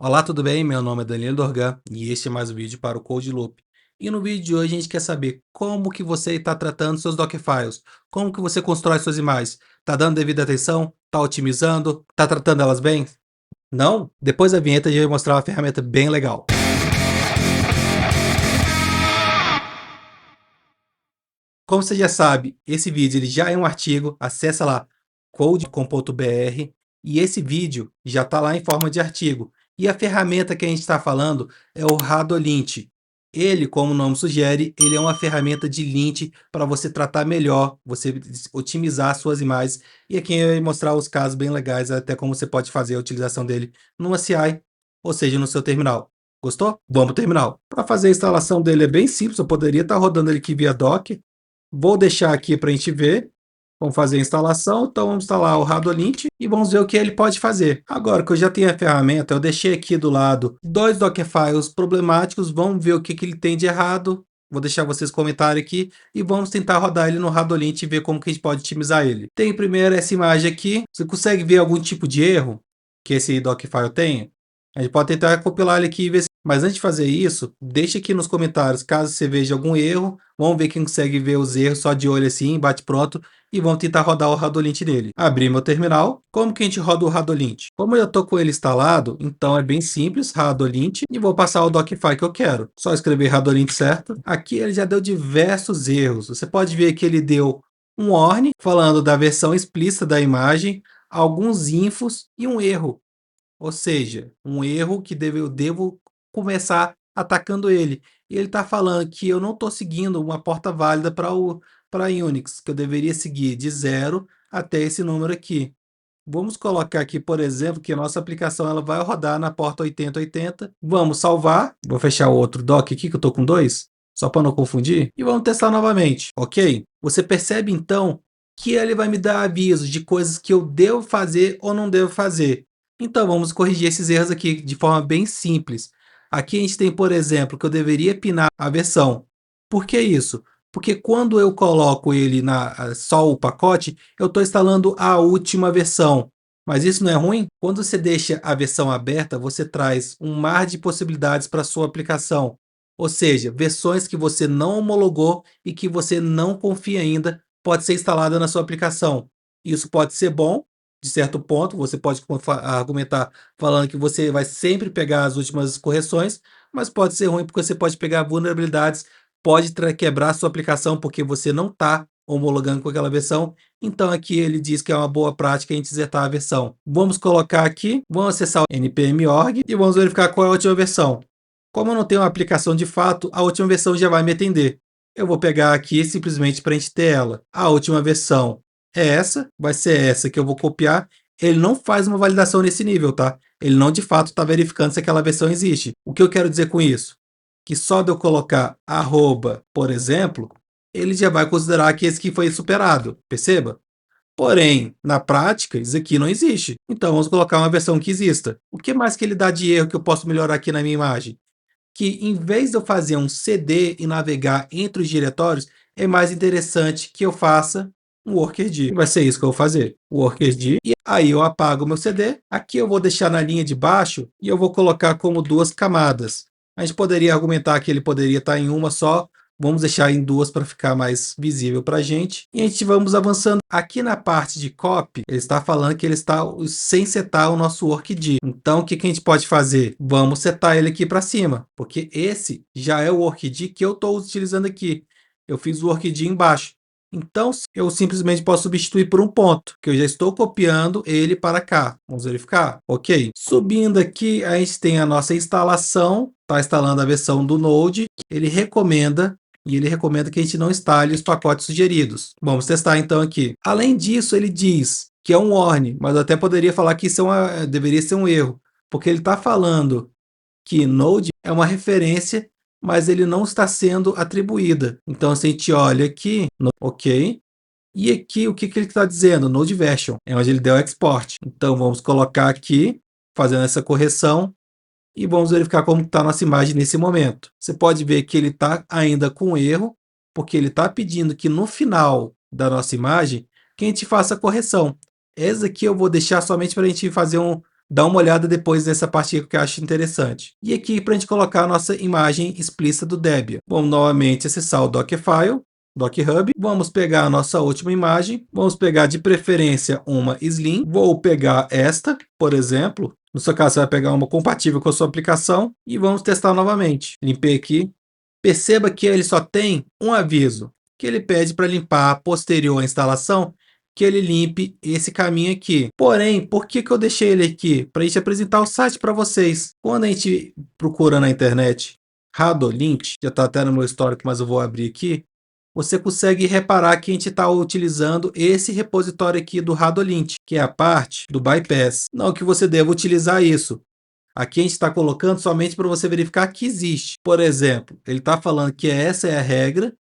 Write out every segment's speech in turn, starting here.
Olá, tudo bem? Meu nome é Danilo Dorgan e este é mais um vídeo para o Code Loop. E no vídeo de hoje a gente quer saber como que você está tratando seus Docfiles, como que você constrói suas imagens. Está dando devida atenção? Está otimizando? Está tratando elas bem? Não? Depois da vinheta a gente vai mostrar uma ferramenta bem legal. Como você já sabe, esse vídeo ele já é um artigo, acessa lá code.com.br e esse vídeo já está lá em forma de artigo. E a ferramenta que a gente está falando é o Radolint. Ele, como o nome sugere, ele é uma ferramenta de lint para você tratar melhor, você otimizar suas imagens. E aqui eu vou mostrar os casos bem legais, até como você pode fazer a utilização dele numa CI, ou seja, no seu terminal. Gostou? Vamos para o terminal. Para fazer a instalação dele é bem simples, eu poderia estar rodando ele aqui via dock. Vou deixar aqui para a gente ver. Vamos fazer a instalação, então vamos instalar o Radolint e vamos ver o que ele pode fazer. Agora que eu já tenho a ferramenta, eu deixei aqui do lado dois Docfiles problemáticos, vamos ver o que ele tem de errado. Vou deixar vocês comentarem aqui e vamos tentar rodar ele no Radolint e ver como que a gente pode otimizar ele. Tem primeiro essa imagem aqui, você consegue ver algum tipo de erro que esse Docfile tem? A gente pode tentar compilar ele aqui e ver se... Mas antes de fazer isso, deixa aqui nos comentários caso você veja algum erro. Vamos ver quem consegue ver os erros só de olho assim, bate pronto. E vamos tentar rodar o Radolint nele. Abrir meu terminal. Como que a gente roda o Radolint? Como eu já estou com ele instalado, então é bem simples, Radolint. E vou passar o Docfile que eu quero. Só escrever Radolint certo. Aqui ele já deu diversos erros. Você pode ver que ele deu um warning falando da versão explícita da imagem, alguns infos e um erro. Ou seja, um erro que eu devo começar atacando ele. E ele está falando que eu não estou seguindo uma porta válida para Unix, que eu deveria seguir de 0 até esse número aqui. Vamos colocar aqui, por exemplo, que a nossa aplicação ela vai rodar na porta 8080. Vamos salvar. Vou fechar o outro dock aqui, que eu estou com dois, só para não confundir. E vamos testar novamente, ok? Você percebe, então, que ele vai me dar avisos de coisas que eu devo fazer ou não devo fazer. Então, vamos corrigir esses erros aqui de forma bem simples. Aqui a gente tem, por exemplo, que eu deveria pinar a versão. Por que isso? Porque quando eu coloco ele só o pacote, eu estou instalando a última versão. Mas isso não é ruim? Quando você deixa a versão aberta, você traz um mar de possibilidades para a sua aplicação. Ou seja, versões que você não homologou e que você não confia ainda, pode ser instalada na sua aplicação. Isso pode ser bom, de certo ponto, você pode argumentar falando que você vai sempre pegar as últimas correções, mas pode ser ruim porque você pode pegar vulnerabilidades, pode quebrar a sua aplicação porque você não está homologando com aquela versão. Então aqui ele diz que é uma boa prática a gente zetar a versão. Vamos colocar aqui, vamos acessar o npm.org e vamos verificar qual é a última versão. Como eu não tenho uma aplicação de fato, a última versão já vai me atender. Eu vou pegar aqui simplesmente para a gente ter ela. A última versão é essa, vai ser essa que eu vou copiar. Ele não faz uma validação nesse nível, tá? Ele não de fato está verificando se aquela versão existe. O que eu quero dizer com isso? Que só de eu colocar arroba, por exemplo, ele já vai considerar que esse aqui foi superado, perceba? Porém, na prática, isso aqui não existe. Então, vamos colocar uma versão que exista. O que mais que ele dá de erro que eu posso melhorar aqui na minha imagem? Que em vez de eu fazer um CD e navegar entre os diretórios, é mais interessante que eu faça um workerd. Vai ser isso que eu vou fazer, o workerd. E aí eu apago o meu CD. Aqui eu vou deixar na linha de baixo e eu vou colocar como duas camadas. A gente poderia argumentar que ele poderia estar em uma só. Vamos deixar em duas para ficar mais visível para a gente. E a gente vamos avançando. Aqui na parte de copy, ele está falando que ele está sem setar o nosso workd. Então, o que a gente pode fazer? Vamos setar ele aqui para cima, porque esse já é o workd que eu estou utilizando aqui. Eu fiz o workd embaixo. Então, eu simplesmente posso substituir por um ponto, que eu já estou copiando ele para cá. Vamos verificar? Ok. Subindo aqui, a gente tem a nossa instalação. Está instalando a versão do Node. Ele recomenda que a gente não instale os pacotes sugeridos. Vamos testar então aqui. Além disso, ele diz que é um warning, mas eu até poderia falar que isso deveria ser um erro, porque ele está falando que Node é uma referência, mas ele não está sendo atribuída. Então, se a gente olha aqui, ok, e aqui o que ele está dizendo? Node version, é onde ele deu export. Então, vamos colocar aqui, fazendo essa correção, e vamos verificar como está a nossa imagem nesse momento. Você pode ver que ele está ainda com erro, porque ele está pedindo que no final da nossa imagem, que a gente faça a correção. Essa aqui eu vou deixar somente para a gente fazer dá uma olhada depois nessa parte aqui que eu acho interessante. E aqui para a gente colocar a nossa imagem explícita do Debian. Vamos novamente acessar o Docfile, DocHub, vamos pegar a nossa última imagem, vamos pegar de preferência uma Slim, vou pegar esta, por exemplo, no seu caso você vai pegar uma compatível com a sua aplicação e vamos testar novamente. Limpei aqui, perceba que ele só tem um aviso, que ele pede para limpar posterior à instalação, que ele limpe esse caminho aqui. Porém, por que eu deixei ele aqui? Para a gente apresentar o site para vocês. Quando a gente procura na internet Radolint, já está até no meu histórico, mas eu vou abrir aqui, você consegue reparar que a gente está utilizando esse repositório aqui do Radolint, que é a parte do bypass. Não que você deva utilizar isso. Aqui a gente está colocando somente para você verificar que existe. Por exemplo, ele está falando que essa é a regra.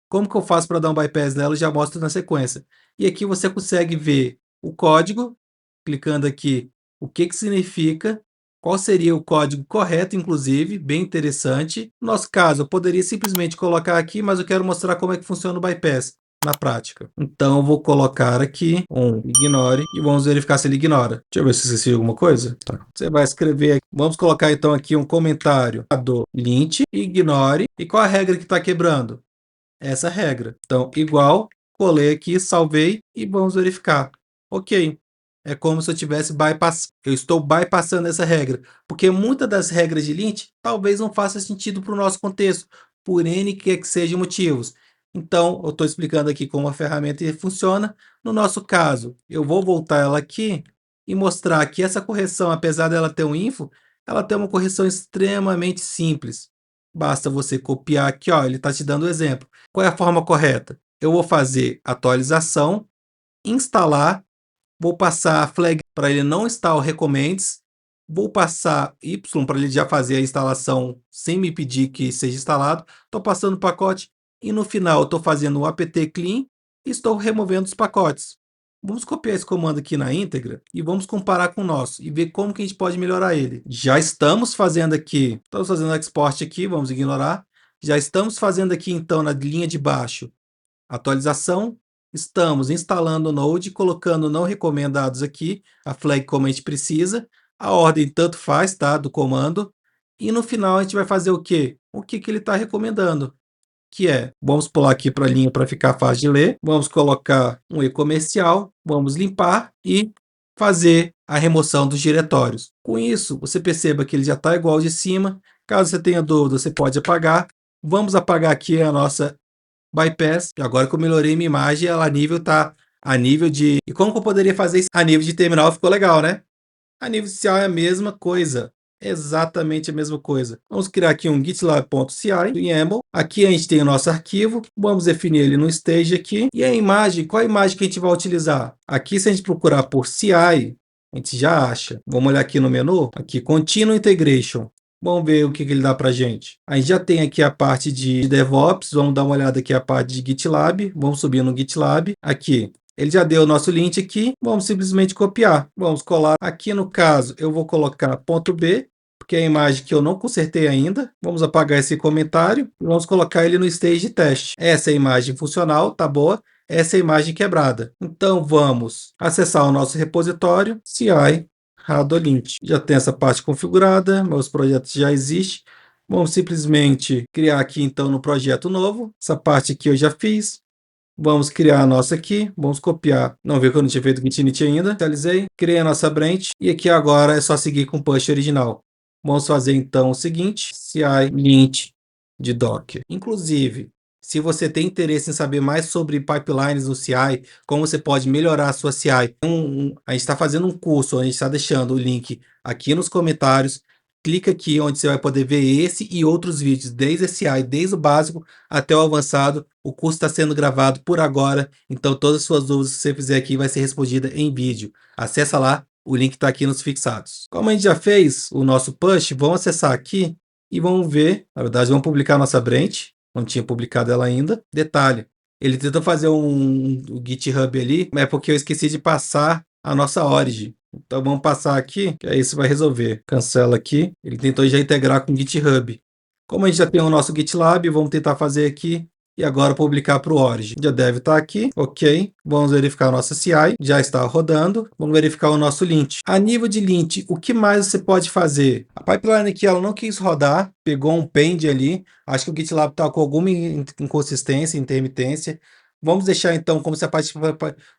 Como que eu faço para dar um bypass nela? Eu já mostro na sequência. E aqui você consegue ver o código, clicando aqui, o que significa, qual seria o código correto, inclusive, bem interessante. No nosso caso, eu poderia simplesmente colocar aqui, mas eu quero mostrar como é que funciona o bypass na prática. Então, eu vou colocar aqui um ignore e vamos verificar se ele ignora. Deixa eu ver se esqueci alguma coisa. Tá. Você vai escrever aqui. Vamos colocar então aqui um comentário do lint, ignore. E qual a regra que está quebrando? Essa regra. Então, igual, colei aqui, salvei e vamos verificar. Ok. É como se eu tivesse bypass. Eu estou bypassando essa regra. Porque muitas das regras de lint talvez não façam sentido para o nosso contexto, por N que sejam motivos. Então, eu estou explicando aqui como a ferramenta funciona. No nosso caso, eu vou voltar ela aqui e mostrar que essa correção, apesar dela ter um info, ela tem uma correção extremamente simples. Basta você copiar aqui, ó, ele está te dando o exemplo. Qual é a forma correta? Eu vou fazer atualização, instalar, vou passar a flag para ele não install recommends, vou passar Y para ele já fazer a instalação sem me pedir que seja instalado, estou passando o pacote e no final estou fazendo o apt clean e estou removendo os pacotes. Vamos copiar esse comando aqui na íntegra e vamos comparar com o nosso e ver como que a gente pode melhorar ele. Já estamos fazendo aqui, estamos fazendo export aqui, vamos ignorar. Já estamos fazendo aqui então na linha de baixo atualização, estamos instalando o Node, colocando não recomendados aqui, a flag como a gente precisa, a ordem tanto faz, tá, do comando, e no final a gente vai fazer o quê? O que ele está recomendando, que é, vamos pular aqui para a linha para ficar fácil de ler, vamos colocar um e-comercial, vamos limpar e fazer a remoção dos diretórios. Com isso, você perceba que ele já está igual de cima, caso você tenha dúvida, você pode apagar. Vamos apagar aqui a nossa bypass. E agora que eu melhorei minha imagem, ela a nível de... E como que eu poderia fazer isso a nível de terminal? Ficou legal, né? A nível inicial é a mesma coisa. Exatamente a mesma coisa. Vamos criar aqui um gitlab.ci YAML. Aqui a gente tem o nosso arquivo. Vamos definir ele no stage aqui. E a imagem, qual a imagem que a gente vai utilizar? Aqui, se a gente procurar por CI, a gente já acha. Vamos olhar aqui no menu. Aqui, Continuous Integration. Vamos ver o que ele dá para a gente. A gente já tem aqui a parte de DevOps. Vamos dar uma olhada aqui a parte de GitLab. Vamos subir no GitLab. Aqui, ele já deu o nosso link aqui, vamos simplesmente copiar. Vamos colar aqui no caso, eu vou colocar .b, porque é a imagem que eu não consertei ainda. Vamos apagar esse comentário e vamos colocar ele no stage teste. Essa é a imagem funcional, tá boa. Essa é a imagem quebrada. Então vamos acessar o nosso repositório, CI Radolint. Já tem essa parte configurada, meus projetos já existem. Vamos simplesmente criar aqui então no projeto novo. Essa parte aqui eu já fiz. Vamos criar a nossa aqui, vamos copiar. Não viu que eu não tinha feito git init ainda. Inicializei, criei a nossa branch e aqui agora é só seguir com o push original. Vamos fazer então o seguinte, ci lint de Docker. Inclusive, se você tem interesse em saber mais sobre pipelines no CI, como você pode melhorar a sua CI, a gente está fazendo um curso, a gente está deixando o link aqui nos comentários. Clica aqui onde você vai poder ver esse e outros vídeos, desde a CI, desde o básico até o avançado. O curso está sendo gravado por agora, então todas as suas dúvidas que você fizer aqui vai ser respondida em vídeo. Acesse lá, o link está aqui nos fixados. Como a gente já fez o nosso push, vamos acessar aqui e vamos ver, na verdade vamos publicar a nossa branch, não tinha publicado ela ainda. Detalhe, ele tentou fazer um GitHub ali, mas é porque eu esqueci de passar a nossa origin. Então vamos passar aqui, que aí isso vai resolver. Cancela aqui. Ele tentou já integrar com o GitHub. Como a gente já tem o nosso GitLab, vamos tentar fazer aqui e agora publicar para o Origin. Já deve estar aqui, ok. Vamos verificar a nossa CI, já está rodando. Vamos verificar o nosso lint. A nível de lint, o que mais você pode fazer? A pipeline aqui ela não quis rodar, pegou um pend ali. Acho que o GitLab está com alguma inconsistência, intermitência. Vamos deixar então como se a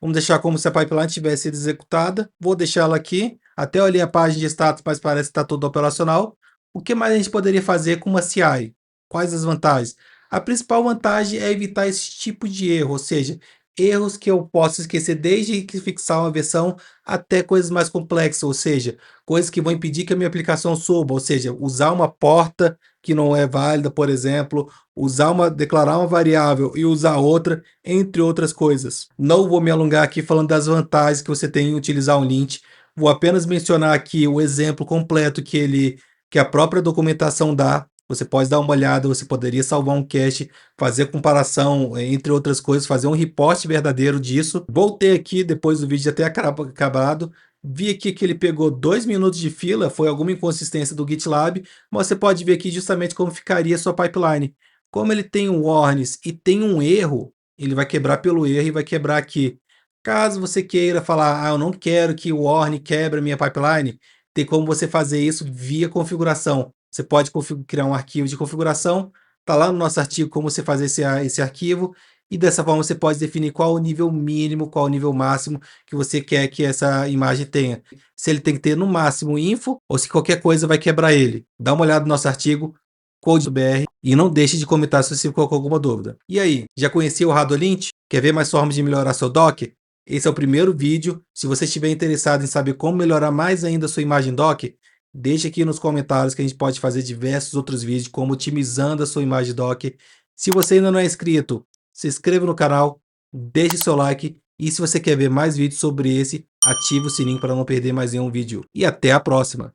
vamos deixar como se a pipeline tivesse sido executada. Vou deixar ela aqui. Até olhei a página de status, mas parece que está tudo operacional. O que mais a gente poderia fazer com uma CI? Quais as vantagens? A principal vantagem é evitar esse tipo de erro, ou seja, erros que eu posso esquecer desde que fixar uma versão até coisas mais complexas, ou seja, coisas que vão impedir que a minha aplicação suba, ou seja, usar uma porta que não é válida, por exemplo, declarar uma variável e usar outra, entre outras coisas. Não vou me alongar aqui falando das vantagens que você tem em utilizar um lint, vou apenas mencionar aqui o exemplo completo que a própria documentação dá. Você pode dar uma olhada, você poderia salvar um cache, fazer comparação, entre outras coisas, fazer um report verdadeiro disso. Voltei aqui depois do vídeo já ter acabado, vi aqui que ele pegou 2 minutos de fila, foi alguma inconsistência do GitLab, mas você pode ver aqui justamente como ficaria a sua pipeline. Como ele tem um warnings e tem um erro, ele vai quebrar pelo erro e vai quebrar aqui. Caso você queira falar, eu não quero que o warning quebre a minha pipeline, tem como você fazer isso via configuração. Você pode criar um arquivo de configuração, está lá no nosso artigo como você fazer esse arquivo, e dessa forma você pode definir qual o nível mínimo, qual o nível máximo que você quer que essa imagem tenha. Se ele tem que ter no máximo info, ou se qualquer coisa vai quebrar ele. Dá uma olhada no nosso artigo, code.br, e não deixe de comentar se você ficou com alguma dúvida. E aí, já conhecia o Radolint? Quer ver mais formas de melhorar seu dock? Esse é o primeiro vídeo. Se você estiver interessado em saber como melhorar mais ainda a sua imagem dock, deixe aqui nos comentários que a gente pode fazer diversos outros vídeos como otimizando a sua imagem dock. Se você ainda não é inscrito, se inscreva no canal, deixe seu like e se você quer ver mais vídeos sobre esse, ative o sininho para não perder mais nenhum vídeo. E até a próxima!